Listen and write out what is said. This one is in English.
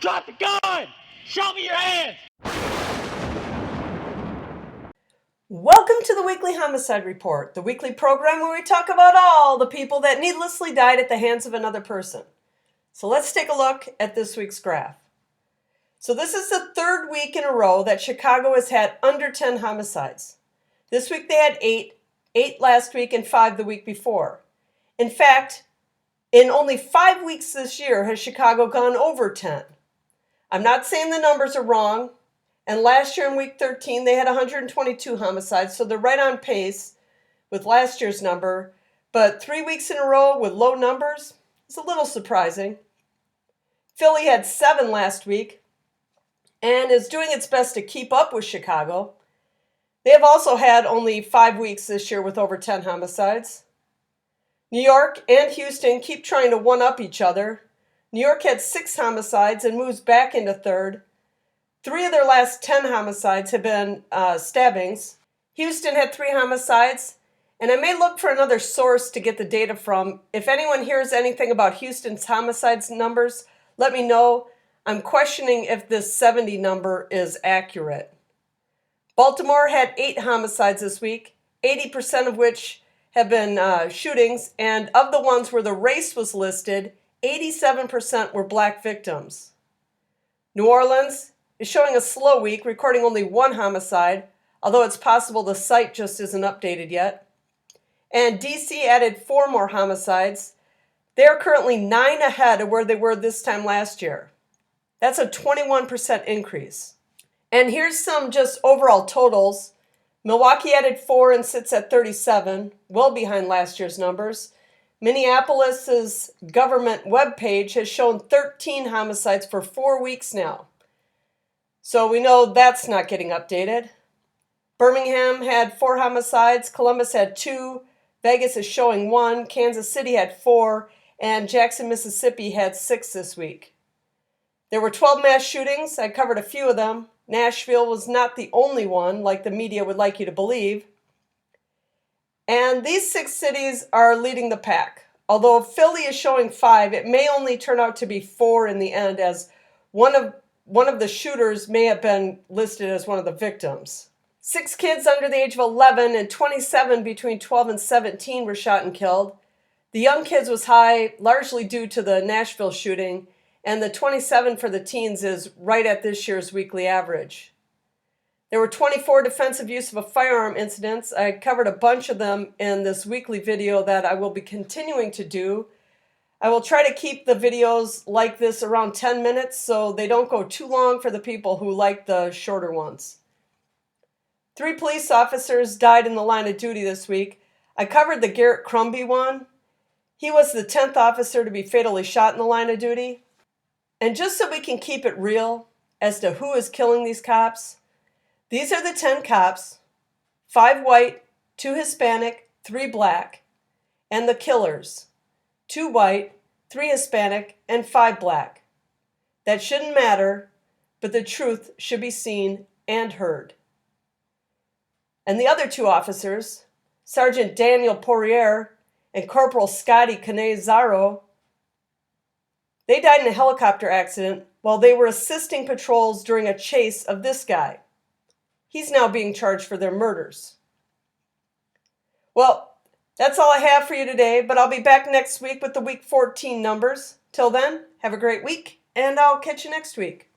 Drop the gun! Show me your hands! Welcome to the weekly Homicide Report, the weekly program where we talk about all the people that needlessly died at the hands of another person. So let's take a look at this week's graph. So this is the third week in a row that Chicago has had under 10 homicides. This week they had 8 last week, and 5 the week before. In fact, in only 5 weeks this year has Chicago gone over 10. I'm not saying the numbers are wrong. And last year in week 13, they had 122 homicides, so they're right on pace with last year's number. But 3 weeks in a row with low numbers is a little surprising. Philly had 7 last week and is doing its best to keep up with Chicago. They have also had only 5 weeks this year with over 10 homicides. New York and Houston keep trying to one-up each other. New York had 6 homicides and moves back into third. 3 of their last 10 homicides have been stabbings. Houston had 3 homicides, and I may look for another source to get the data from. If anyone hears anything about Houston's homicides numbers, let me know. I'm questioning if this 70 number is accurate. Baltimore had 8 homicides this week, 80% of which have been shootings, and of the ones where the race was listed, 87% were black victims. New Orleans is showing a slow week, recording only 1 homicide, although it's possible the site just isn't updated yet. And DC added 4 more homicides. They are currently 9 ahead of where they were this time last year. That's a 21% increase. And here's some just overall totals. Milwaukee added 4 and sits at 37, well behind last year's numbers. Minneapolis's government webpage has shown 13 homicides for 4 weeks now. So we know that's not getting updated. Birmingham had 4 homicides, Columbus had 2, Vegas is showing 1, Kansas City had 4, and Jackson, Mississippi had 6 this week. There were 12 mass shootings. I covered a few of them. Nashville was not the only one, like the media would like you to believe. And these 6 cities are leading the pack. Although Philly is showing 5, it may only turn out to be 4 in the end, as one of the shooters may have been listed as one of the victims. 6 kids under the age of 11 and 27 between 12 and 17 were shot and killed. The young kids was high, largely due to the Nashville shooting, and the 27 for the teens is right at this year's weekly average. There were 24 defensive use of a firearm incidents. I covered a bunch of them in this weekly video that I will be continuing to do. I will try to keep the videos like this around 10 minutes so they don't go too long for the people who like the shorter ones. 3 police officers died in the line of duty this week. I covered the Garrett Crumby one. He was the 10th officer to be fatally shot in the line of duty. And just so we can keep it real as to who is killing these cops, these are the 10 cops, 5 white, 2 Hispanic, 3 black, and the killers. 2 white, 3 Hispanic, and 5 black. That shouldn't matter, but the truth should be seen and heard. And the other 2 officers, Sergeant Daniel Poirier and Corporal Scotty Canizaro, they died in a helicopter accident while they were assisting patrols during a chase of this guy. He's now being charged for their murders. Well, that's all I have for you today, but I'll be back next week with the week 14 numbers. Till then, have a great week, and I'll catch you next week.